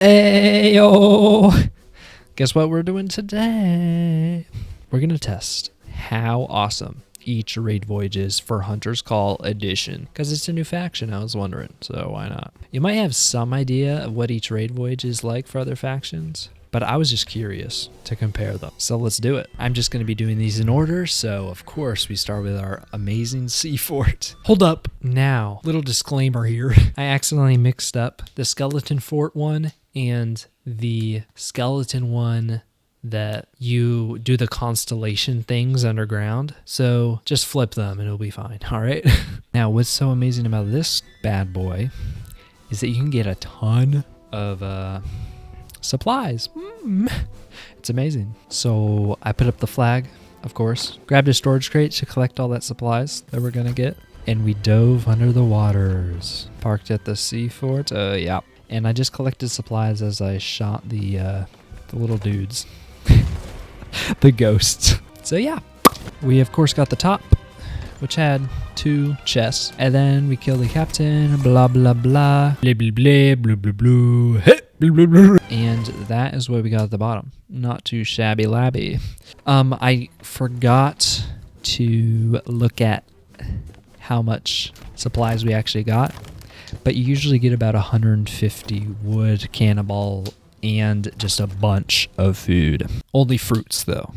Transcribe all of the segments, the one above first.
Ayo! Guess what we're doing today? We're going to test how awesome each raid voyage is for Hunter's Call Edition. Because it's a new faction, I was wondering, so why not? You might have some idea of what each raid voyage is like for other factions, but I was just curious to compare them. So let's do it. I'm just going to be doing these in order, so of course we start with our amazing sea fort. Hold up. Now, little disclaimer here. I accidentally mixed up the skeleton fort one and the skeleton one that you do the constellation things underground. So just flip them and it'll be fine. All right. Now, what's so amazing about this bad boy is that you can get a ton of supplies. It's amazing. So I put up the flag, of course, grabbed a storage crate to collect all that supplies that we're gonna get, and we dove under the waters. Parked at the sea fort. Yeah. And I just collected supplies as I shot the little dudes. The ghosts. So yeah, we of course got the top, which had 2 chests, and then we killed the captain, blah blah blah, blah blah blah, blah blah blah, blah blah blah. And that is what we got at the bottom. Not too shabby labby. I forgot to look at how much supplies we actually got, but you usually get about 150 wood, cannonball, and just a bunch of food. Only fruits though,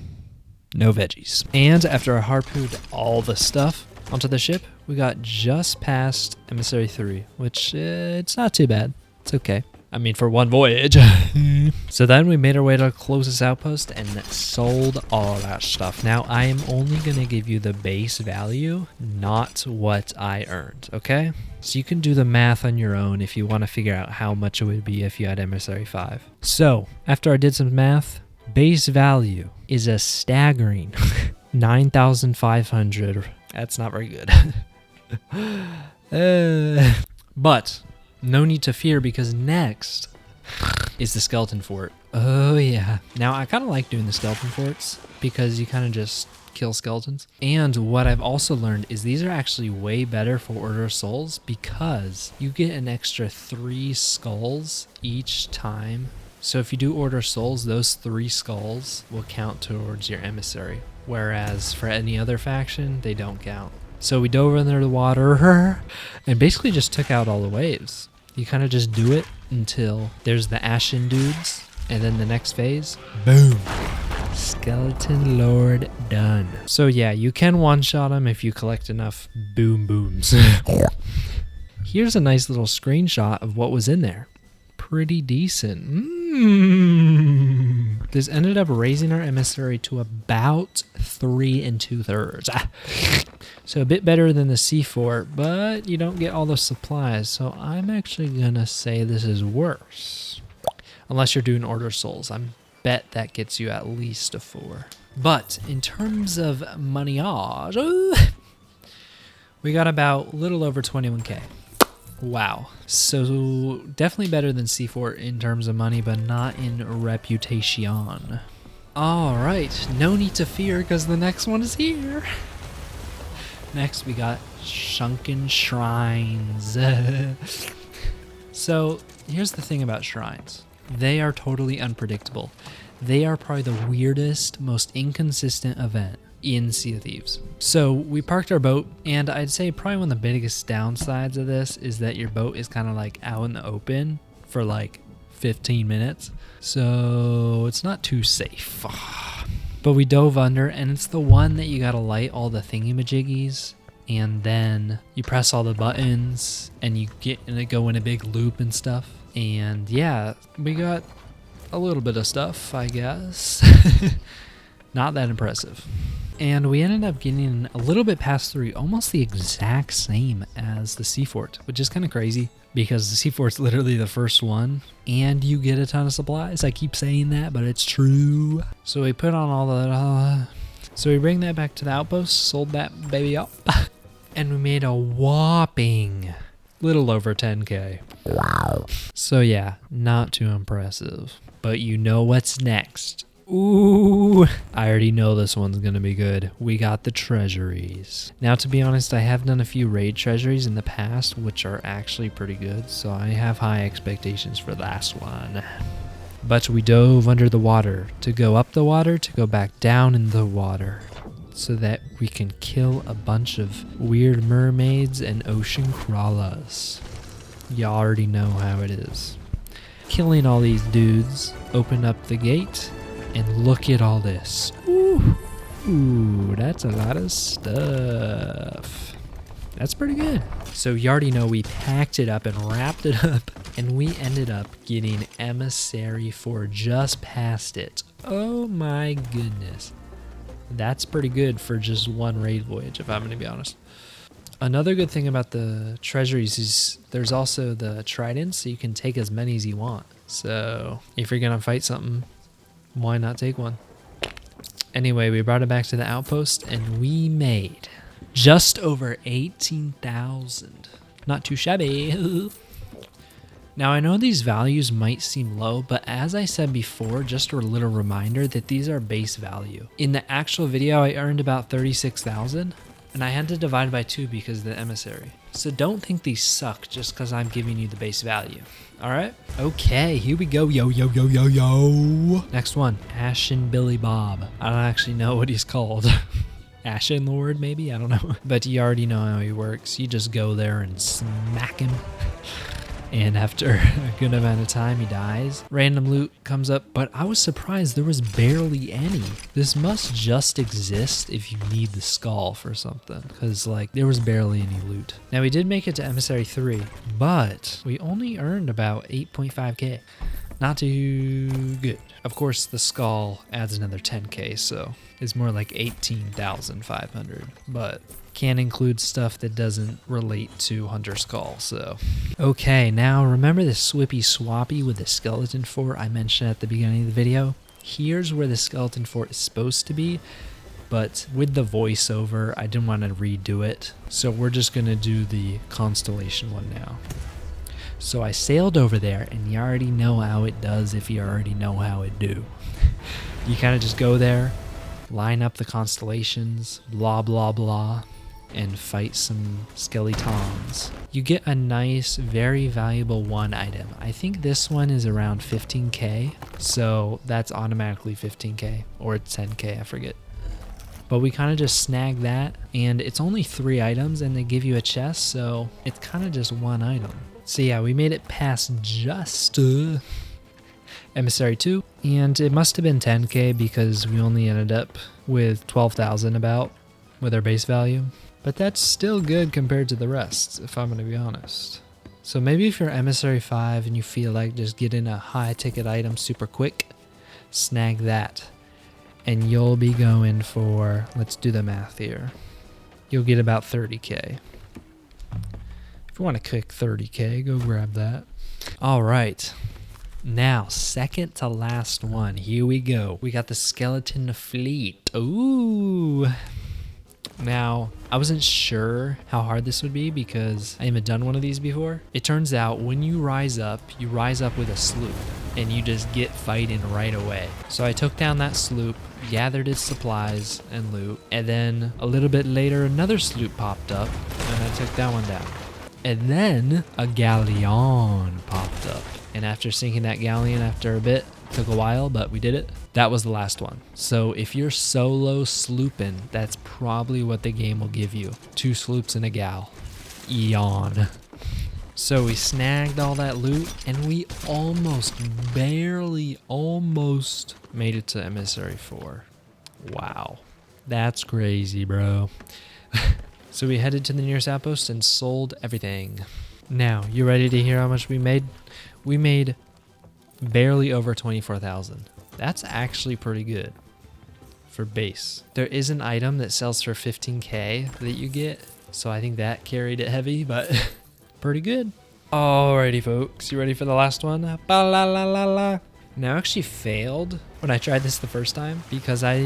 no veggies. And after I harpooned all the stuff onto the ship, we got just past Emissary 3, which it's not too bad. It's okay. I mean, for one voyage. So then we made our way to the closest outpost and sold all that stuff. Now, I am only going to give you the base value, not what I earned, okay? So you can do the math on your own if you want to figure out how much it would be if you had Emissary 5. So, after I did some math, base value is a staggering 9,500. That's not very good. But no need to fear, because next is the skeleton fort. Oh yeah. Now I kind of like doing the skeleton forts because you kind of just kill skeletons. And what I've also learned is these are actually way better for Order of Souls because you get an extra 3 skulls each time. So if you do Order of Souls, those 3 skulls will count towards your emissary. Whereas for any other faction, they don't count. So we dove under the water and basically just took out all the waves. You kind of just do it until there's the ashen dudes, and then the next phase, boom, skeleton lord done. So yeah, you can one-shot them if you collect enough boom booms. Here's a nice little screenshot of what was in there. Pretty decent. This ended up raising our emissary to about 3 2/3. So a bit better than the sea fort, but you don't get all the supplies. So I'm actually gonna say this is worse. Unless you're doing Order of Souls. I bet that gets you at least a 4. But in terms of moneyage, we got about a little over 21k. Wow. So definitely better than Sea Fort in terms of money, but not in reputation. All right, no need to fear because the next one is here. Next, we got Shrunken Shrines. So here's the thing about shrines. They are totally unpredictable. They are probably the weirdest, most inconsistent event in Sea of Thieves. So we parked our boat, and I'd say probably one of the biggest downsides of this is that your boat is kind of like out in the open for like 15 minutes. So it's not too safe. But we dove under, and it's the one that you gotta light all the thingy-majiggies, and then you press all the buttons, and you get and it go in a big loop and stuff. And yeah, we got a little bit of stuff, I guess. Not that impressive. And we ended up getting a little bit past 3, almost the exact same as the Sea Fort, which is kind of crazy because the Sea Fort's literally the first one and you get a ton of supplies. I keep saying that, but it's true. So we put on all the... So we bring that back to the outpost, sold that baby up, and we made a whopping little over 10k. Wow. So yeah, not too impressive. But you know what's next. Ooh, I already know this one's gonna be good. We got the treasuries. Now, to be honest, I have done a few raid treasuries in the past, which are actually pretty good, so I have high expectations for last one. But we dove under the water, to go up the water, to go back down in the water, so that we can kill a bunch of weird mermaids and ocean crawlers. You already know how it is. Killing all these dudes, open up the gate, and look at all this. Ooh, that's a lot of stuff. That's pretty good. So you already know we packed it up and wrapped it up, and we ended up getting Emissary 4 just past it. Oh my goodness. That's pretty good for just one raid voyage, if I'm going to be honest. Another good thing about the treasuries is there's also the tridents, so you can take as many as you want. So if you're going to fight something, why not take one? Anyway, we brought it back to the outpost, and we made just over 18,000. Not too shabby. Now, I know these values might seem low, but as I said before, just a little reminder that these are base value. In the actual video, I earned about 36,000, and I had to divide by 2 because of the emissary. So don't think these suck just because I'm giving you the base value. Alright? Okay, here we go. Yo. Next one, Ashen Billy Bob. I don't actually know what he's called. Ashen Lord, maybe? I don't know. But you already know how he works. You just go there and smack him. And after a good amount of time, he dies. Random loot comes up, but I was surprised there was barely any. This must just exist if you need the skull for something, because like there was barely any loot. Now we did make it to Emissary 3, but we only earned about 8.5k. Not too good. Of course, the skull adds another 10k, so it's more like 18,500, but can't include stuff that doesn't relate to Hunter Skull, so. Okay, now remember the Swippy Swappy with the skeleton fort I mentioned at the beginning of the video? Here's where the skeleton fort is supposed to be, but with the voiceover, I didn't want to redo it, so we're just gonna do the constellation one now. So I sailed over there, and you already know how it does if you already know how it do. You kind of just go there, line up the constellations, blah blah blah, and fight some skeletons. You get a nice, very valuable one item. I think this one is around 15k, so that's automatically 15k, or 10k, I forget. But we kind of just snag that, and it's only 3 items, and they give you a chest, so it's kind of just one item. So yeah, we made it past just Emissary 2, and it must have been 10k because we only ended up with 12,000 about with our base value. But that's still good compared to the rest, if I'm going to be honest. So maybe if you're Emissary 5 and you feel like just getting a high ticket item super quick, snag that. And you'll be going for, let's do the math here. You'll get about 30k. If you want a quick 30k, go grab that. All right. Now, second to last one. Here we go. We got the skeleton fleet. Ooh. Now, I wasn't sure how hard this would be because I haven't done one of these before. It turns out when you rise up with a sloop and you just get fighting right away. So I took down that sloop, gathered its supplies and loot, and then a little bit later another sloop popped up and I took that one down. And then a galleon popped up. And after sinking that galleon after a bit, took a while, but we did it. That was the last one. So if you're solo slooping, that's probably what the game will give you. 2 sloops and a gal. Yawn. So we snagged all that loot, and we barely made it to Emissary 4. Wow. That's crazy, bro. So we headed to the nearest outpost and sold everything. Now, you ready to hear how much we made? We made barely over 24,000. That's actually pretty good for base. There is an item that sells for 15k that you get, so I think that carried it heavy, but pretty good. Alrighty, folks, you ready for the last one? Ba-la-la-la-la. Now, I actually failed when I tried this the first time because I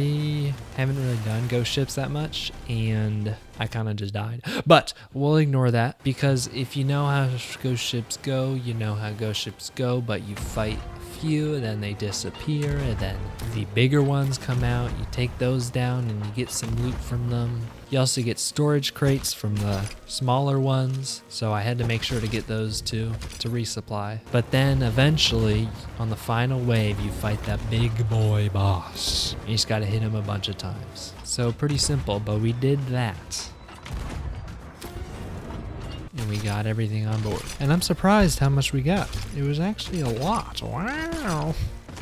haven't really done ghost ships that much and I kind of just died. But we'll ignore that because if you know how ghost ships go, you know how ghost ships go, but you fight few, then they disappear, and then the bigger ones come out. You take those down and you get some loot from them. You also get storage crates from the smaller ones, so I had to make sure to get those too to resupply. But then eventually, on the final wave, you fight that big boy boss. You just gotta hit him a bunch of times. So pretty simple, but we did that. And we got everything on board. And I'm surprised how much we got. It was actually a lot. Wow.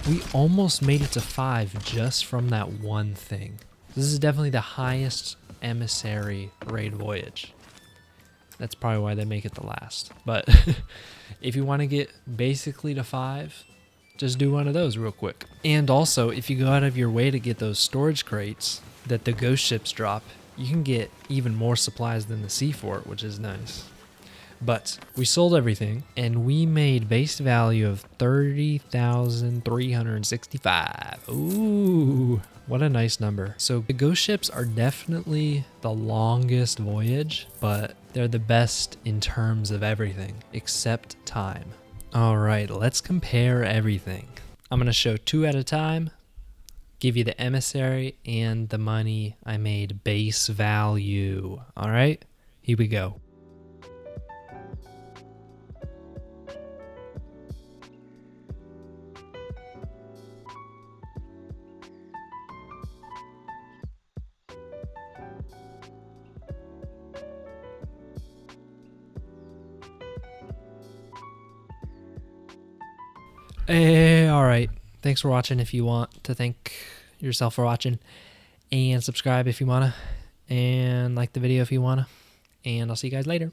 We almost made it to 5 just from that one thing. This is definitely the highest emissary raid voyage. That's probably why they make it the last. But if you want to get basically to 5, just do one of those real quick. And also, if you go out of your way to get those storage crates that the ghost ships drop, you can get even more supplies than the sea fort, which is nice. But we sold everything and we made base value of 30,365. Ooh, what a nice number. So the ghost ships are definitely the longest voyage, but they're the best in terms of everything except time. All right, let's compare everything. I'm going to show 2 at a time, give you the emissary and the money I made base value. All right, here we go. All right. Thanks for watching. If you want to thank yourself for watching, and subscribe if you want to, and like the video if you want to, and I'll see you guys later.